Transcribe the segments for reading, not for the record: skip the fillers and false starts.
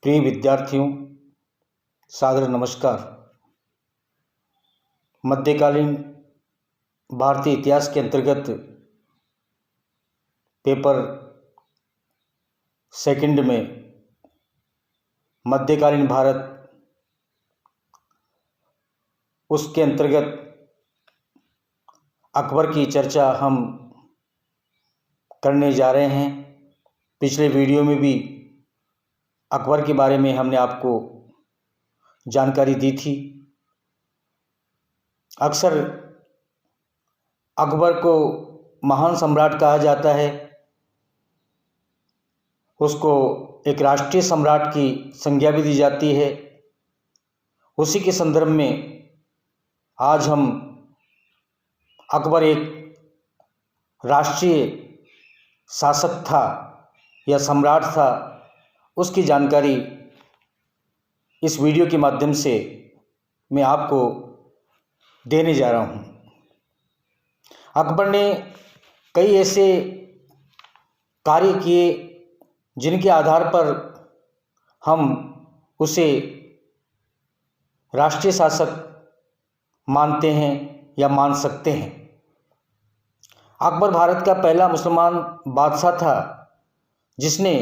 प्रिय विद्यार्थियों, सादर नमस्कार। मध्यकालीन भारतीय इतिहास के अंतर्गत पेपर सेकंड में मध्यकालीन भारत, उसके अंतर्गत अकबर की चर्चा हम करने जा रहे हैं। पिछले वीडियो में भी अकबर के बारे में हमने आपको जानकारी दी थी। अक्सर अकबर को महान सम्राट कहा जाता है, उसको एक राष्ट्रीय सम्राट की संज्ञा भी दी जाती है। उसी के संदर्भ में आज हम अकबर एक राष्ट्रीय शासक था या सम्राट था, उसकी जानकारी इस वीडियो के माध्यम से मैं आपको देने जा रहा हूँ। अकबर ने कई ऐसे कार्य किए जिनके आधार पर हम उसे राष्ट्रीय शासक मानते हैं या मान सकते हैं। अकबर भारत का पहला मुसलमान बादशाह था जिसने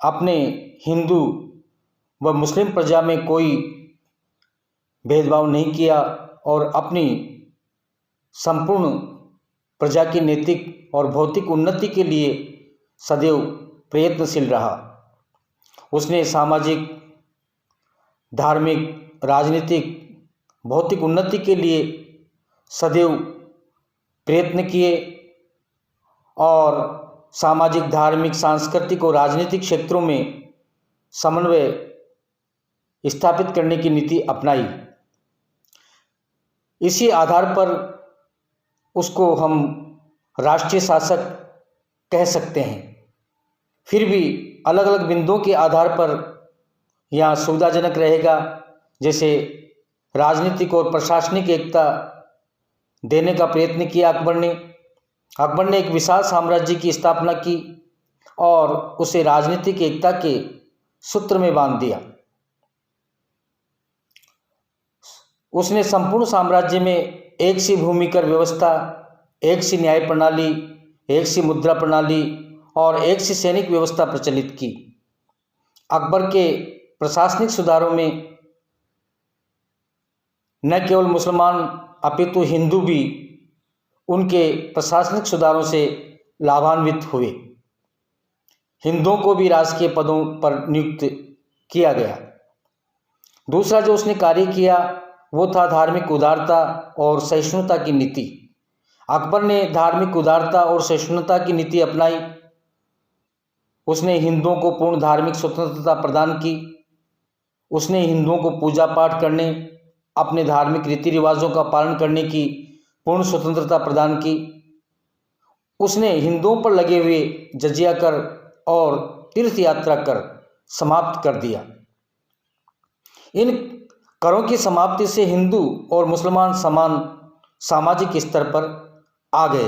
अपने हिंदू व मुस्लिम प्रजा में कोई भेदभाव नहीं किया और अपनी संपूर्ण प्रजा की नैतिक और भौतिक उन्नति के लिए सदैव प्रयत्नशील रहा। उसने सामाजिक, धार्मिक, राजनीतिक, भौतिक उन्नति के लिए सदैव प्रयत्न किए और सामाजिक, धार्मिक, सांस्कृतिक और राजनीतिक क्षेत्रों में समन्वय स्थापित करने की नीति अपनाई। इसी आधार पर उसको हम राष्ट्रीय शासक कह सकते हैं। फिर भी अलग अलग बिंदुओं के आधार पर यहाँ सुविधाजनक रहेगा, जैसे राजनीतिक और प्रशासनिक एकता देने का प्रयत्न किया अकबर ने एक विशाल साम्राज्य की स्थापना की और उसे राजनीतिक एकता के सूत्र में बांध दिया। उसने संपूर्ण साम्राज्य में एक सी भूमिकर व्यवस्था, एक सी न्याय प्रणाली, एक सी मुद्रा प्रणाली और एक सी सैनिक व्यवस्था प्रचलित की। अकबर के प्रशासनिक सुधारों में न केवल मुसलमान अपितु हिंदू भी उनके प्रशासनिक सुधारों से लाभान्वित हुए। हिंदुओं को भी राजकीय पदों पर नियुक्त किया गया। दूसरा जो उसने कार्य किया वो था धार्मिक उदारता और सहिष्णुता की नीति। अकबर ने धार्मिक उदारता और सहिष्णुता की नीति अपनाई। उसने हिंदुओं को पूर्ण धार्मिक स्वतंत्रता प्रदान की। उसने हिंदुओं को पूजा पाठ करने, अपने धार्मिक रीति रिवाजों का पालन करने की पूर्ण स्वतंत्रता प्रदान की। उसने हिंदुओं पर लगे हुए जजिया कर और तीर्थ यात्रा कर समाप्त कर दिया। इन करों की समाप्ति से हिंदू और मुसलमान समान सामाजिक स्तर पर आ गए।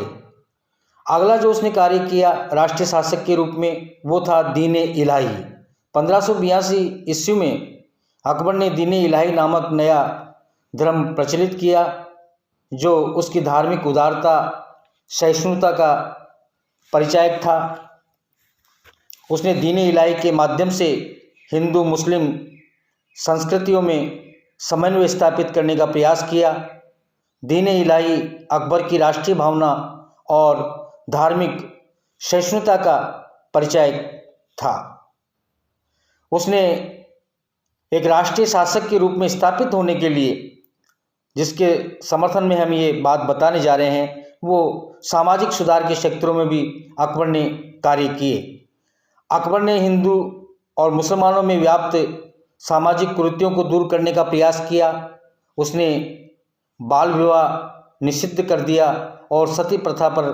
अगला जो उसने कार्य किया राष्ट्रीय शासक के रूप में वो था दीन इलाही। 1582 ईस्वी में अकबर ने दीन इलाही नामक नया धर्म प्रचलित किया जो उसकी धार्मिक उदारता, सहिष्णुता का परिचायक था। उसने दीन इलाही के माध्यम से हिंदू मुस्लिम संस्कृतियों में समन्वय स्थापित करने का प्रयास किया। दीन इलाही अकबर की राष्ट्रीय भावना और धार्मिक सहिष्णुता का परिचायक था। उसने एक राष्ट्रीय शासक के रूप में स्थापित होने के लिए, जिसके समर्थन में हम ये बात बताने जा रहे हैं, वो सामाजिक सुधार के क्षेत्रों में भी अकबर ने कार्य किए। अकबर ने हिंदू और मुसलमानों में व्याप्त सामाजिक कुरीतियों को दूर करने का प्रयास किया। उसने बाल विवाह निषिद्ध कर दिया और सती प्रथा पर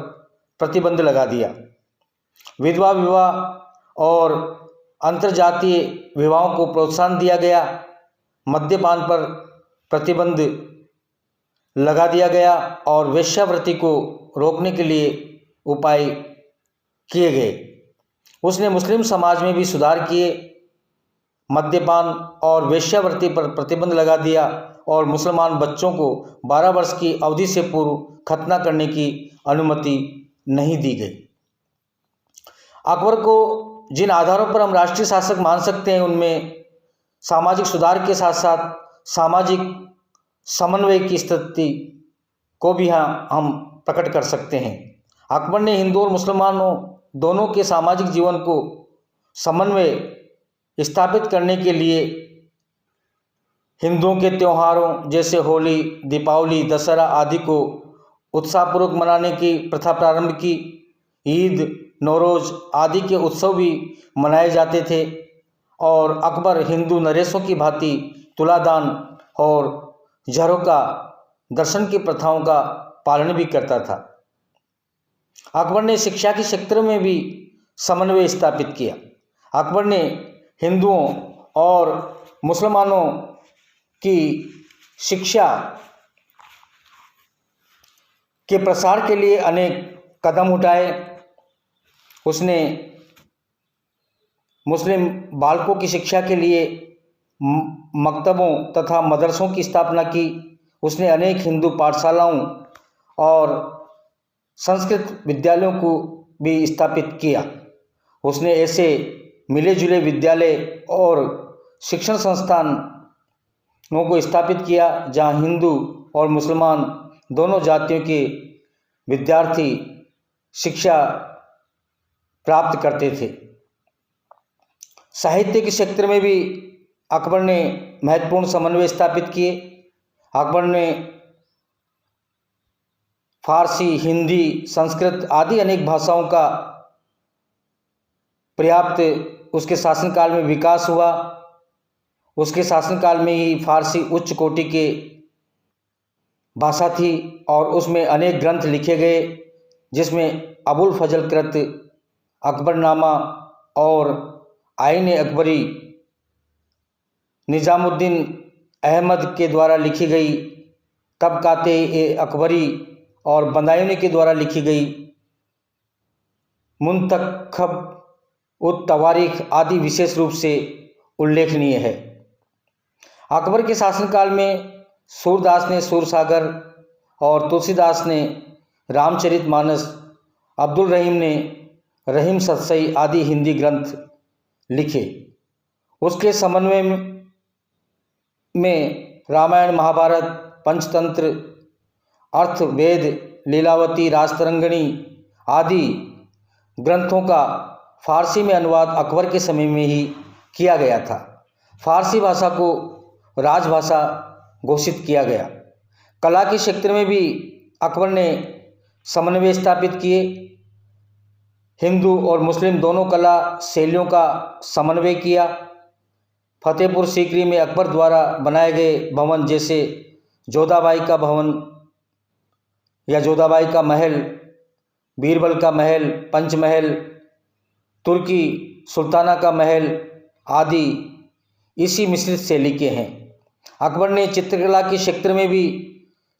प्रतिबंध लगा दिया। विधवा विवाह और अंतर्जातीय विवाहों को प्रोत्साहन दिया गया। मद्यपान पर प्रतिबंध लगा दिया गया और वेश्यावृत्ति को रोकने के लिए उपाय किए गए। उसने मुस्लिम समाज में भी सुधार किए मद्यपान और वेश्यावृत्ति पर प्रतिबंध लगा दिया और मुसलमान बच्चों को 12 वर्ष की अवधि से पूर्व खतना करने की अनुमति नहीं दी गई। अकबर को जिन आधारों पर हम राष्ट्रीय शासक मान सकते हैं उनमें सामाजिक सुधार के साथ साथ सामाजिक समन्वय की स्थिति को भी हम प्रकट कर सकते हैं। अकबर ने हिंदू और मुसलमानों दोनों के सामाजिक जीवन को समन्वय स्थापित करने के लिए हिंदुओं के त्योहारों जैसे होली, दीपावली, दशहरा आदि को उत्साहपूर्वक मनाने की प्रथा प्रारंभ की। ईद, नौरोज आदि के उत्सव भी मनाए जाते थे और अकबर हिंदू नरेशों की भांति तुलादान और झरोका दर्शन की प्रथाओं का पालन भी करता था। अकबर ने शिक्षा के क्षेत्र में भी समन्वय स्थापित किया। अकबर ने हिंदुओं और मुसलमानों की शिक्षा के प्रसार के लिए अनेक कदम उठाए। उसने मुस्लिम बालकों की शिक्षा के लिए मकतबों तथा मदरसों की स्थापना की। उसने अनेक हिंदू पाठशालाओं और संस्कृत विद्यालयों को भी स्थापित किया। उसने ऐसे मिले जुले विद्यालय और शिक्षण संस्थानों को स्थापित किया जहां हिंदू और मुसलमान दोनों जातियों के विद्यार्थी शिक्षा प्राप्त करते थे। साहित्य के क्षेत्र में भी अकबर ने महत्वपूर्ण समन्वय स्थापित किए। अकबर ने फारसी, हिंदी, संस्कृत आदि अनेक भाषाओं का पर्याप्त उसके शासनकाल में विकास हुआ। उसके शासनकाल में ही फारसी उच्च कोटि के भाषा थी और उसमें अनेक ग्रंथ लिखे गए जिसमें अबुल फजल कृत, अकबरनामा और आईन अकबरी निजामुद्दीन अहमद के द्वारा लिखी गई, तबकाते अकबरी और बदायूनी के द्वारा लिखी गई मुंतखब उत तवारीख आदि विशेष रूप से उल्लेखनीय है। अकबर के शासनकाल में सूरदास ने सूरसागर और तुलसीदास ने रामचरितमानस, अब्दुल रहीम ने रहीम सतसई आदि हिंदी ग्रंथ लिखे। उसके समन्वय में रामायण, महाभारत, पंचतंत्र, अर्थवेद, लीलावती, राजतरंगिणी आदि ग्रंथों का फारसी में अनुवाद अकबर के समय में ही किया गया था। फारसी भाषा को राजभाषा घोषित किया गया। कला के क्षेत्र में भी अकबर ने समन्वय स्थापित किए। हिंदू और मुस्लिम दोनों कला शैलियों का समन्वय किया। फतेहपुर सीकरी में अकबर द्वारा बनाए गए भवन जैसे जोधाबाई का भवन या जोधाबाई का महल, बीरबल का महल, पंचमहल, तुर्की सुल्ताना का महल आदि इसी मिश्रित शैली के हैं। अकबर ने चित्रकला के क्षेत्र में भी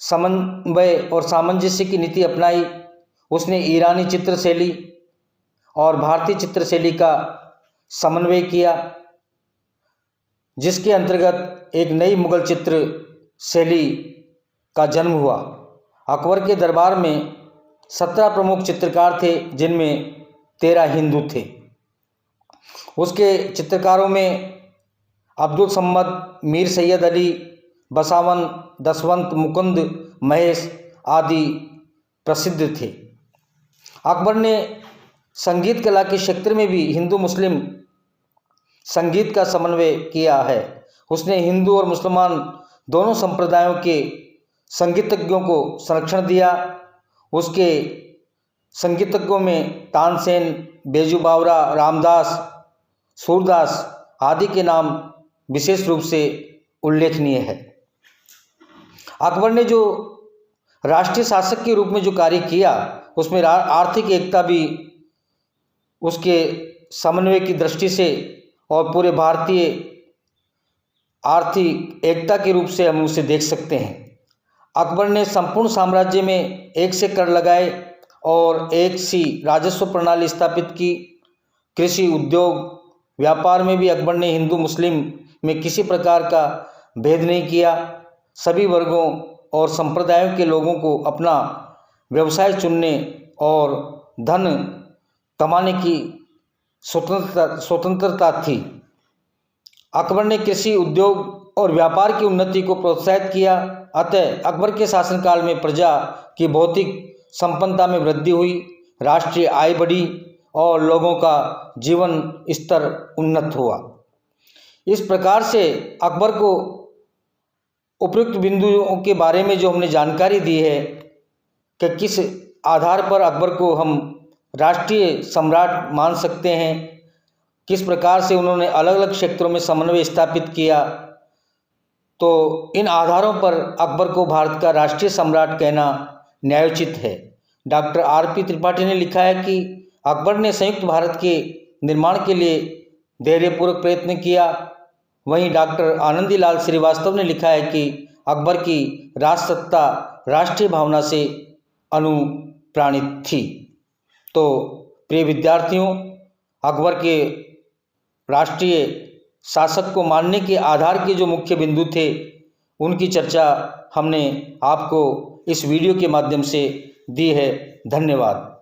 समन्वय और सामंजस्य की नीति अपनाई। उसने ईरानी चित्र शैली और भारतीय चित्र शैली का समन्वय किया, जिसके अंतर्गत एक नई मुगल चित्र शैली का जन्म हुआ। अकबर के दरबार में 17 प्रमुख चित्रकार थे जिनमें 13 हिंदू थे। उसके चित्रकारों में अब्दुल सम्मद, मीर सैयद अली, बसावन, दसवंत, मुकुंद, महेश आदि प्रसिद्ध थे। अकबर ने संगीत कला के क्षेत्र में भी हिंदू मुस्लिम संगीत का समन्वय किया है। उसने हिंदू और मुसलमान दोनों संप्रदायों के संगीतज्ञों को संरक्षण दिया। उसके संगीतज्ञों में तानसेन, बेजू बावरा, रामदास, सूरदास आदि के नाम विशेष रूप से उल्लेखनीय है। अकबर ने जो राष्ट्रीय शासक के रूप में जो कार्य किया उसमें आर्थिक एकता भी उसके समन्वय की दृष्टि से और पूरे भारतीय आर्थिक एकता के रूप से हम उसे देख सकते हैं। अकबर ने संपूर्ण साम्राज्य में एक से कर लगाए और एक सी राजस्व प्रणाली स्थापित की। कृषि, उद्योग, व्यापार में भी अकबर ने हिंदू मुस्लिम में किसी प्रकार का भेद नहीं किया। सभी वर्गों और संप्रदायों के लोगों को अपना व्यवसाय चुनने और धन कमाने की स्वतंत्रता थी। अकबर ने कृषि, उद्योग और व्यापार की उन्नति को प्रोत्साहित किया। अतः अकबर के शासनकाल में प्रजा की भौतिक संपन्नता में वृद्धि हुई, राष्ट्रीय आय बढ़ी और लोगों का जीवन स्तर उन्नत हुआ। इस प्रकार से अकबर को उपयुक्त बिंदुओं के बारे में जो हमने जानकारी दी है कि किस आधार पर अकबर को हम राष्ट्रीय सम्राट मान सकते हैं, किस प्रकार से उन्होंने अलग अलग क्षेत्रों में समन्वय स्थापित किया, तो इन आधारों पर अकबर को भारत का राष्ट्रीय सम्राट कहना न्यायोचित है। Doctor RP. त्रिपाठी ने लिखा है कि अकबर ने संयुक्त भारत के निर्माण के लिए धैर्यपूर्वक प्रयत्न किया। वहीं डॉक्टर आनंदीलाल श्रीवास्तव ने लिखा है कि अकबर की राजसत्ता राष्ट्रीय भावना से अनुप्राणित थी। तो प्रिय विद्यार्थियों, अकबर के राष्ट्रीय शासक को मानने के आधार के जो मुख्य बिंदु थे, उनकी चर्चा हमने आपको इस वीडियो के माध्यम से दी है। धन्यवाद।